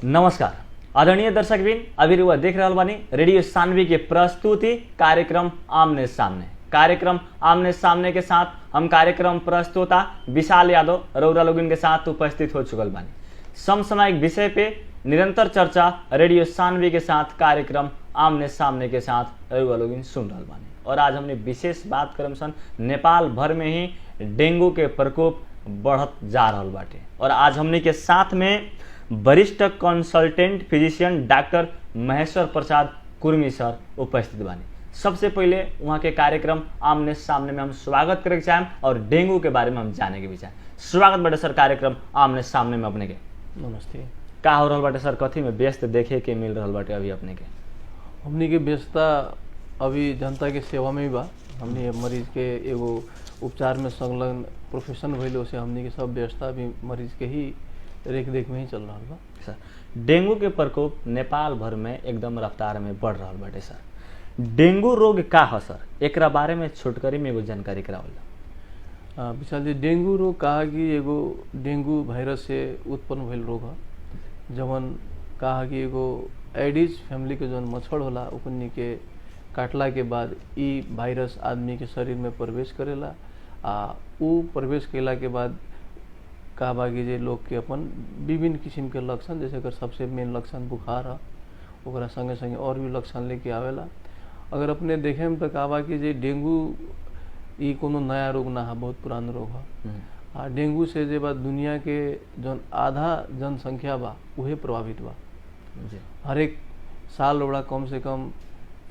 नमस्कार आदरणीय दर्शकबिन, अभी रुआ देख रहल बानी रेडियो सानवी के प्रस्तुति कार्यक्रम आमने सामने। कार्यक्रम आमने सामने के साथ हम कार्यक्रम प्रस्तुता विशाल यादव रौरा लोगन के साथ उपस्थित हो चुकल बानी। समसामयिक विषय पे निरंतर चर्चा रेडियो सानवी के साथ कार्यक्रम आमने सामने के साथ रौरा लोगन सुन रहल बानी। और आज हमने विशेष बात करम सन नेपाल भर में ही डेंगू के प्रकोप बढ़त जा रहल बाटे। और आज हमने के साथ में वरिष्ठ कंसल्टेंट फिजिशियन डॉक्टर महेश्वर प्रसाद कुर्मी सर उपस्थित बानी। सबसे पहले वहाँ के कार्यक्रम आमने सामने में हम स्वागत करे चाहें और डेंगू के बारे में हम जाने के भी चाहें। स्वागत बाटे सर कार्यक्रम आमने सामने में अपने के। नमस्ते। का हो रहल बाटे सर, कथी में व्यस्त देखे के मिल रहल बाटे अभी अपने के? हमनी के व्यस्तता अभी जनता के सेवा में भी बा। हमनी मरीज के एगो उपचार में संलग्न प्रोफेशन भइल से हमनी के सब व्यस्तता अभी मरीज के ही रेख देख में ही चल रहा बा। सर डेंगू के प्रकोप नेपाल भर में एकदम रफ्तार में बढ़ रहा बाटे। सर डेंगू रोग का है सर, एकरा बारे में छोटकरी में एगो जानकारी करावल। विशाल जी, डेंगू रोग कहा कि एगो डेंगू वायरस से उत्पन्न भइल रोग है। जवन कहा कि एगो एडिस फैमिली के जवन मच्छर होला ओकनी के काटला के बाद ई वायरस आदमी के शरीर में प्रवेश करेला। उ प्रवेश कैला के बाद का बाकी जे लोग के अपन विभिन्न किस्म के लक्षण, जैसे अगर सबसे मेन लक्षण बुखार है, ओकरा संगे संगे और भी लक्षण लेके आवेला। अगर अपने देखे में तो का बाकी जे डेंगू ई कोनो नया रोग ना है, बहुत पुराना रोग है। डेंगू से जे बा दुनिया के जौन आधा जनसंख्या बा उहे प्रभावित बा। हर एक साल बड़ा कम से कम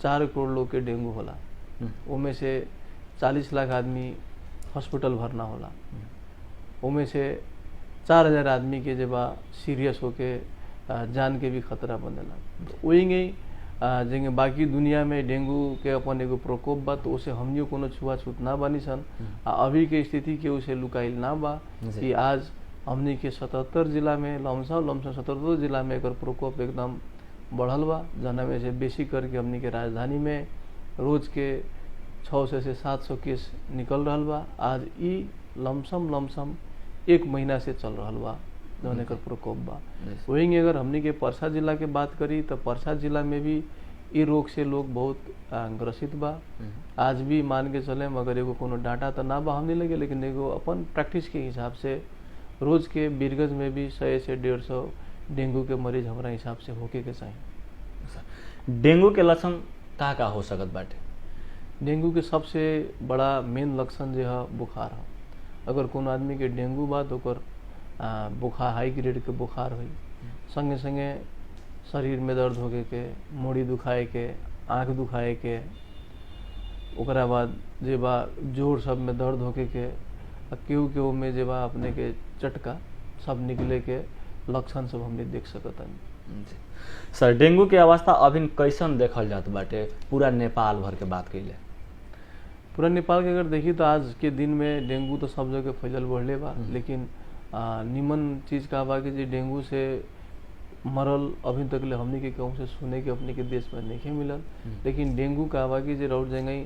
4 करोड़ लोग के डेंगू होला। उनमें से 40 लाख आदमी हॉस्पिटल भरना होला। उनमें से 4000 आदमी के जब सीरियस होके जान के भी खतरा बनेला। वही जेंगे बाकी दुनिया में डेंगू के अपन एगो प्रकोप बा, तो उसे हमनियो कोनो छुआछूत ना बनी सन। अभी के स्थिति के उसे लुकाइल ना बा कि आज हमनी के 77 जिला में लमसम 77 जिला में एकर प्रकोप एकदम बढ़ल बा। जना में से बेसी करके हमनी के राजधानी में रोज के 600 से 700 केस निकल रहल बा। आज ई लमसम 1 महीना से चल रहा बा जौन एकर प्रकोप बा। वहीं अगर हमनी के परसा जिला के बात करी तो परसा जिला में भी ई रोग से लोग बहुत ग्रसित बा। आज भी मान के चले, मगर एगो कोनो डाटा तो ना बा हमने लगे, लेकिन एगो अपन प्रैक्टिस के हिसाब से रोज के बीरगंज में भी 100 से 150 डेंगू के मरीज हमारा हिसाब से होके के चाहिए। डेंगू के लक्षण का हो सकत बाटे? डेंगू के सबसे बड़ा मेन लक्षण जो है बुखार है। अगर कोनो आदमी के डेंगू बा तो ओकर बुखार हाई ग्रेड के बुखार हुई, संगे संगे शरीर में दर्द होके के, मूड़ी दुखाए के, आँख दुखाए के, ओकरा बाद जे बा जोड़ सब में दर्द होके के, केहू में जे बा अपने के चटका सब निकले के लक्षण सब हमने देख सकत हनी। सर डेंगू के अवस्था अभी कैसन देखल जात बाटे पूरा नेपाल भर के बात कइले? पूरा नेपाल के अगर देखी तो आज के दिन में डेंगू तो सब जगह फैलल बढ़ले बा, लेकिन निमन चीज का बा कि डेंगू से मरल अभी तक ले हमनी के कहूँ से सुने के अपने के देश में नहीं मिलल। लेकिन डेंगू का बा कि रौट जगह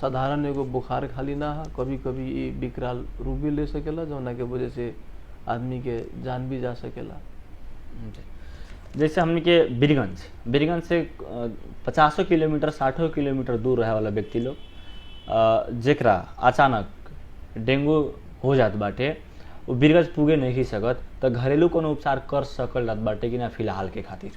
साधारण एगो बुखार खाली ना है, कभी कभी ये विकराल रूप भी ले सकेला, जौना के वजह से आदमी के जान भी जा सकेला। जैसे हमने के बीरगंज से 50 किलोमीटर 60 किलोमीटर दूर रहे वाला व्यक्ति लोग जेकरा अचानक डेंगू हो जात बाटे, वो बीरगंज पुगे नहीं सकत, तो घरेलू कोनो उपचार कर सकल जात बाटे कि ना फिलहाल के खातिर?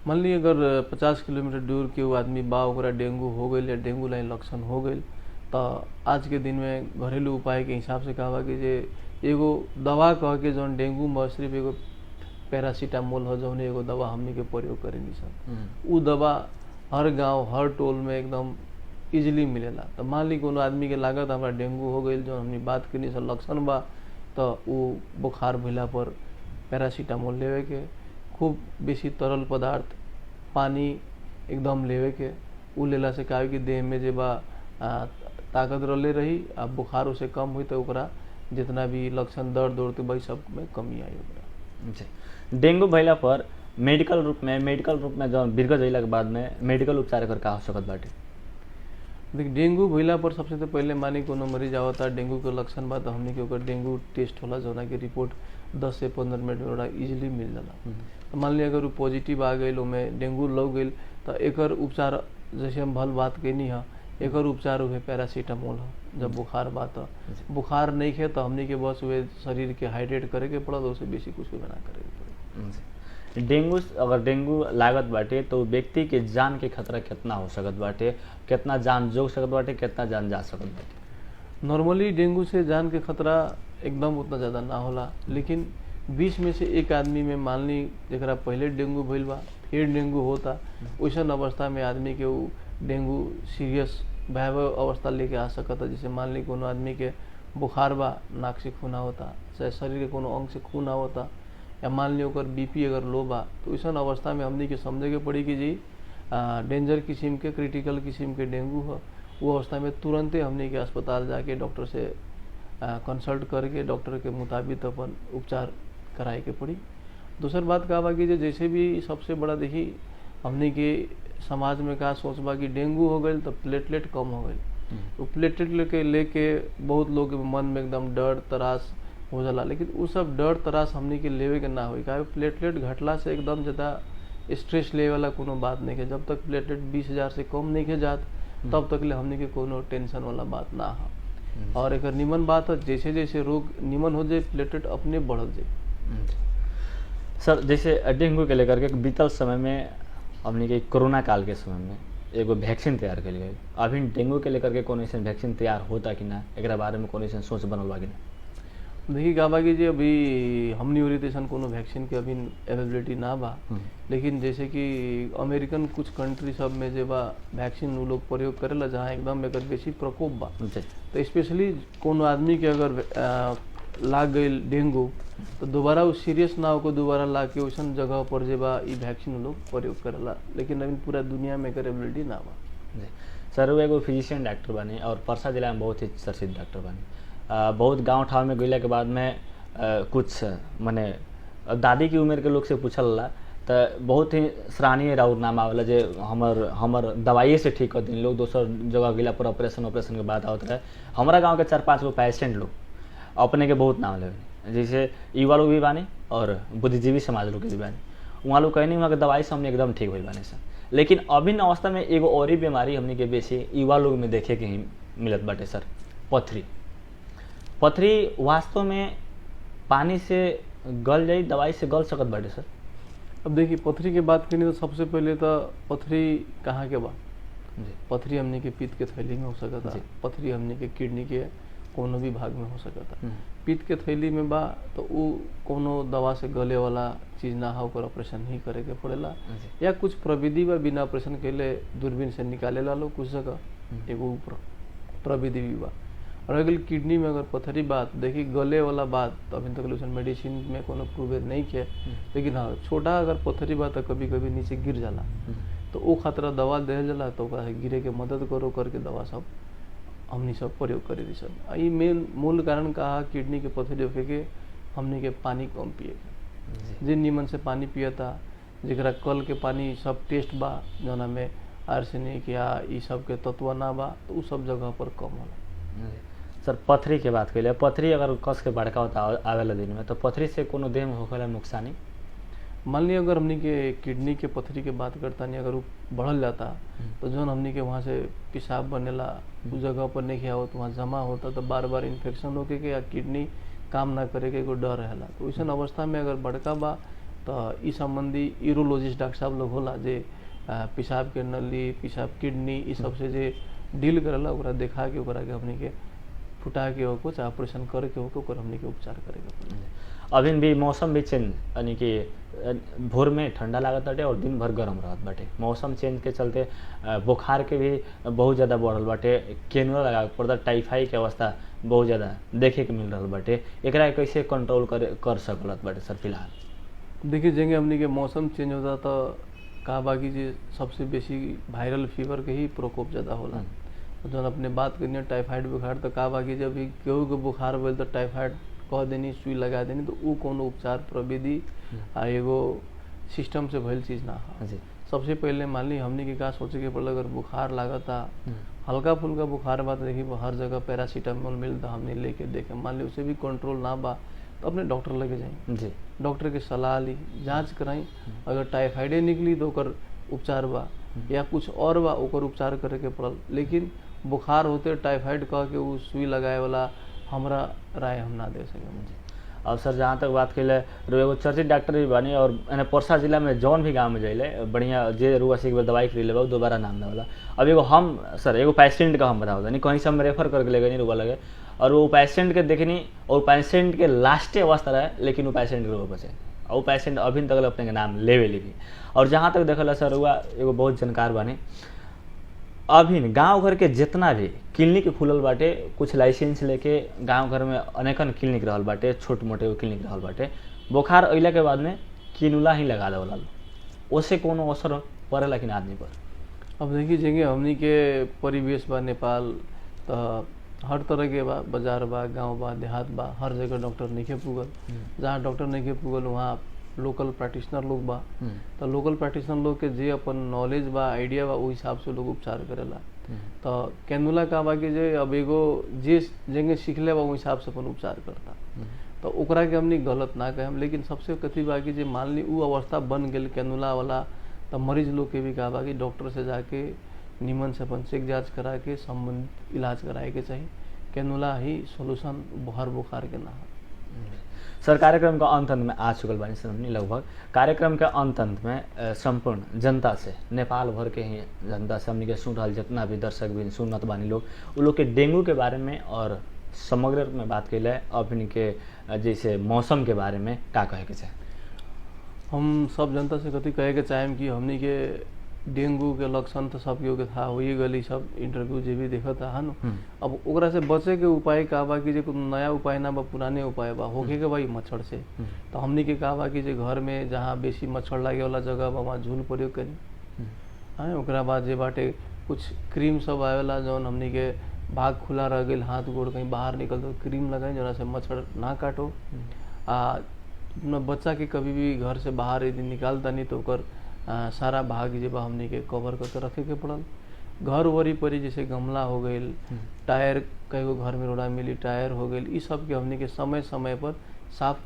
मान ली अगर 50 किलोमीटर दूर के वो आदमी बा ओकरा डेंगू हो गई या डेंगू लाइन लक्षण हो गई, तो आज के दिन में घरेलू उपाय के हिसाब से कहा कि जे एगो दवा कह के जौन डेंगू में सिर्फ एगो पैरासीटामोल हो, जौन एगो दवा हमनी के प्रयोग करे सन। उ दवा हर गांव हर टोल में एकदम इजिली मिलेला। तो मान ली कोनो आदमी के लागत हमारा डेंगू हो गई, जो हमने बात करनी से लक्षण बा, तो वो बुखार भइला पर पैरासीटामोल लेवे के, खूब बेसी तरल पदार्थ पानी एकदम लेवे के। उ लेला से का कि देह में जे बा ताकत रले रही, आ बुखार उसे कम हुई तो ओकरा जितना भी लक्षण दर्द उर्द भाई सब में कमी आई ओकरा। डेंगू भइला पर मेडिकल रूप में जौन बीरगंज अइला के बाद में मेडिकल उपचार एकर का हो सकत बाटे? देखिए डेंगू भइला पर सबसे तो पहले मानी कोनो मरीज आवता डेंगू के लक्षण बा, तो हमने के ओकर डेंगू टेस्ट होला, जौना के रिपोर्ट 10 से 15 मिनट में ओकरा इजीली मिल जाला। तो मान लिया अगर वो पॉजिटिव आ गई में डेंगू लग गई तो एकर उपचार जैसे हम भल बात कैनी है, एकर उपचार उहे पैरासीटामोल है। जब बुखार बात है, बुखार नहीं है तो हमने के बस वे शरीर के हाइड्रेट करे के पड़ल, उससे बेसी कुछ भी ना करे के पड़े। डेंगू अगर डेंगू लागत बाटे तो व्यक्ति के जान के खतरा कितना हो सकत बाटे, कितना जान जोग सकत बाटे, कितना जान जा सकत बाटे? नॉर्मली डेंगू से जान के खतरा एकदम उतना ज़्यादा ना होला, लेकिन 20 में से एक आदमी में मान ली जरा पहले डेंगू भइल बा फिर डेंगू होता, वैसन अवस्था में आदमी के वो डेंगू सीरियस भयावह अवस्था लेके आ सकता। जैसे मान ली कोनो आदमी के बुखार बा, नाक से खून होता, चाहे शरीर के कोनो अंग से खून होता, या मान ली ओकर बीपी अगर लो बा, तो वैसन अवस्था में हमने के समझे के पड़ी कि जी डेंजर किस्म के क्रिटिकल किस्म के डेंगू है। वो अवस्था में तुरंते हमने के अस्पताल जाके डॉक्टर से कंसल्ट करके डॉक्टर के मुताबिक अपन उपचार कराए के पड़ी। दूसर बात का बा कि जैसे भी सबसे बड़ा देखी हमने के समाज में का सोच बा कि डेंगू हो गई तो प्लेटलेट कम हो गई, तो प्लेटलेट लेके बहुत लोग के मन में एकदम डर तरास हो जाला। लेकिन वो सब डर तरास हमने के लेवे के ना हो, क्या प्लेटलेट घटला से एकदम ज़्यादा स्ट्रेस ले वाला कोनो बात नहीं है। जब तक प्लेटलेट 20,000 से कम नहीं के जात तब तक ले हमने के कोनो टेंशन वाला बात ना है। और एक निमन बात है, जैसे जैसे रोग निमन हो जाए प्लेटलेट अपने बढ़ जाए। सर जैसे डेंगू के लेकर के बीतल समय में हमने के कोरोना काल के समय में एगो वैक्सीन तैयार करी गई, अभी डेंगू के लेकर के कोनो ऐसा वैक्सीन तैयार होता कि ना, एक बारे में कोनो ऐसा सोच बनल बा कि ना? देखिए का बा कि जी अभी हमनी ओरिएंटेशन कोनो वैक्सीन के अभी अवेलेबिलिटी ना बा, लेकिन जैसे कि अमेरिकन कुछ कंट्री सब में जे बा वैक्सीन वो लोग प्रयोग करेला जहाँ एकदम एकर बेसी प्रकोप बा। तो स्पेशली कोनो आदमी के अगर लाग गई डेंगू तो दोबारा वो सीरियस ना होकर दोबारा ला के वैसन जगह पर जे बा ई वैक्सीन लोग प्रयोग करेला, लेकिन अभी पूरा दुनिया में एकर एबिलिटी ना बा। सर वो एगो फिजिशियन डॉक्टर बने और परसा जिला में बहुत ही चर्चित डॉक्टर बने। बहुत गांव ठाव में गइला के बाद में कुछ माने दादी की उम्र के लोग से पूछल ला तो बहुत ही सराहनीय राउर नाम आवेला जे हमर दवाइए से ठीक कर दिन लोग, दोसर जगह गइला पर ऑपरेशन के बाद आवत रहे। हमारा गाँव के 4-5 गो पेशेंट लोग अपने के बहुत नाम ले, जैसे युवा लोग भी बानी और बुद्धिजीवी समाज लोग के भी बानी, वहाँ लोग कहनी वहाँ के दवाई से हमने एकदम ठीक हो बानी सर। लेकिन अभी अवस्था में एगो और ही बीमारी हमने के बेसी युवा लोग में देखे के ही मिलत बाटे सर, पथरी। पथरी वास्तव में पानी से गल जाई, दवाई से गल सकत बाटे सर? अब देखिए पथरी की बात करें तो सबसे पहले तो पथरी कहाँ के बा, पथरी हमने के पित्त के थैली में हो सकता, पथरी हमने के किडनी के कोनो भी भाग में हो सकता। पित्त के थैली में बा तो वो कोनो दवा से गले वाला चीज ना हो कर ऑपरेशन ही करे के पड़ेला, या कुछ प्रविधि बा बिना ऑपरेशन के लिए दूरबीन से निकाले ला लो कुछ जगह एगो प्रविधि भी बा। और अगर किडनी में अगर पथरी बात देखी गले वाला बात तो अभी तक मेडिसिन में कोनो प्रूवेड नहीं है, लेकिन हाँ छोटा अगर पथरी बात तो कभी कभी नीचे गिर जाला तो वो खतरा दवा दे जाला, तो गिरे के मदद करो करके दवा सब हमनी सब प्रयोग करे सब। ये मेन मूल कारण कहा किडनी के पथरी होके के हमनी के पानी कम पिए के, जिन नीमन से पानी पियता जरा कल के पानी सब टेस्ट बा जना में आर्सेनिक या ई सब के तत्व ना बा तो उ सब जगह पर कम होला। सर पथरी के बात कैले, पथरी अगर कस के बड़का होता आवेला दिन में तो पथरी से कोनो देह में होखेला नुकसानी? मान लिया अगर हमनी के किडनी के पथरी के बात करता नहीं, अगर वो बढ़ल जाता तो जौन हमनी के वहाँ से पेशाब बनेला उस जगह पर नहीं आवत वहाँ जमा होता तो बार बार इन्फेक्शन होके के या किडनी काम ना करे के एगो डर रहेला। तो वैसन अवस्था में अगर बड़का बा तो ई संबंधी यूरोलॉजिस्ट डॉक्टर साहब लोग होला जे पेशाब के नली पेशाब किडनी ई सबसे जे डील करेला ओकरा देखा के ओकरा के हमनी के फुटा के हो कुछ ऑपरेशन करके हो ओकर हमनी के उपचार करेगा। अभी भी मौसम भी चेंज यानी कि भोर में ठंडा लागत बाटे और दिन भर गर्म रहत बाटे, मौसम चेंज के चलते बुखार के भी बहुत ज़्यादा बढ़ल बाटे, केनुआ लगा पड़ता, टाइफाइड के अवस्था बहुत ज़्यादा देखे के मिल रहा बाटे, एकरा कैसे कंट्रोल कर सकलत बाटे सर फिलहाल? देखिए जेंगे हमनी के मौसम चेंज होता तो का बाकी जी सबसे बेसी वायरल फीवर के ही प्रकोप ज़्यादा होला। जब अपने बात करनी टाइफाइड बुखार तो का बाकी जब केहू के बुखार भेल तो टाइफाइड कह देनी सुई लगा देनी तो वो कोनो उपचार प्रविधि आ एगो सिस्टम से भइल चीज ना है। सबसे पहले मान ली हमने के का सोचे के पड़ल अगर बुखार लागता हल्का फुल्का बुखार बात देखी हर जगह पैरासीटामोल मिलता हमने लेके देखे मान ली उसे भी कंट्रोल ना बा तो अपने डॉक्टर लगे जाई, जी डॉक्टर के सलाह ली, जांच कराई। अगर टाइफाइडे निकली तो ओकर उपचार बा, या कुछ और बा ओकर उपचार करे के पड़ल। लेकिन बुखार होते टाइफाइड कह के उ सुई लगाए वाला हमरा राय हम ना दे सके। अब सर जहाँ तक बात कैले एगो चर्चित डॉक्टर भी बानी और एने परसा जिला में जौन भी गांव में जाइले बढ़िया जे रुआ से एक बार दवाई खरीद लेबा दोबारा नाम ना वाला। अब एगो हम सर एगो पेशेंट का हम बताओ नहीं कहीं से हम रेफर करके ले गए रुआ लगे और वो पेशेंट के देखनी और पेशेंट के लास्टे अवस्था रहे लेकिन वो पेशेंट के रोग बचे और वो पेशेंट अभी तक अपने के नाम लेवे ली भी। और जहाँ तक देखल सर हुआ एगो बहुत जानकार बानी अभी गांव घर के जितना भी क्लिनिक खुलल बाटे कुछ लाइसेंस लेके गांव घर में अनेकन क्लिनिक रहल बाटे, छोट मोटे क्लिनिक रहल बाटे, बुखार अइला के बाद में किनुला ही लगा देवला ओसे कोनो असर पड़ेला कि आदमी पर? अब देखिए जेंगे हमनी के परिवेश बा नेपाल तो हर तरह के बा, बाजार बा, गांव बा, देहात बा, हर जगह डॉक्टर नहीं पुगल। जहाँ डॉक्टर नहीं पुगल वहाँ लोकल प्रैक्टिशनर लोग बा, तो लोकल प्रैक्टिशनर लोग के जे अपन नॉलेज बा, आइडिया बा, वो हिसाब से लोग उपचार करेला। तो कैनुला का बा कि जे अब एगो जे जेंगे सीखले बा वो हिसाब से अपन उपचार करता, तो ओकरा के हमनी गलत ना कहें। लेकिन सबसे कथी बा कि जे मान ली उ अवस्था बन गेल कैनुला वाला, तो मरीज लोग के भी कहा बा कि डॉक्टर से जाके निमन से अपन चेक जांच करा के संबंधित इलाज कराए के चाहिए। कैनुला ही सोल्यूशन हर बुखार के ना है। सर कार्यक्रम का अंत में आ चुकल बानी सर हमनी लगभग कार्यक्रम के अंत में संपूर्ण जनता से नेपाल भर के ही जनता से हमनी के सुन रहा जितना भी दर्शक भी सुनत बानी लोग उ लोग के डेंगू के बारे में और समग्र में बात कैले अपनी के जैसे मौसम के बारे में का कहे के चाहे? हम सब जनता से कथी कहे के चाहेम कि हमनी के डेंगू के लक्षण तो सब के था हो गई, सब इंटरव्यू जे भी देखा था न। अब ओकरा से बचे के उपाय का बा कि जे नया उपाय ना बा, पुराने उपाय बा होके के भाई मच्छर से। तो हमनी के कहा बा कि जे घर में जहाँ बेसी मच्छर लागे वाला जगह बा वहाँ झूल प्रयोग करी। हाँ ओकरा बाद जे बाटे कुछ क्रीम सब आवेला जौन हमनी के भाग खुला रह गई, हाथ गोड़ कहीं बाहर निकल तो क्रीम लगाई जना से मच्छर ना काटो। अपना बच्चा के कभी भी घर से बाहर यदि निकालता नहीं तो ओकर सारा भाग जे बा हमनी के कवर करके रखे के पड़ल। घर वरी परी जैसे गमला हो गई, टायर कई गो घर में रोड़ा मिली टायर हो गई, इस सब के हमनी के समय समय पर साफ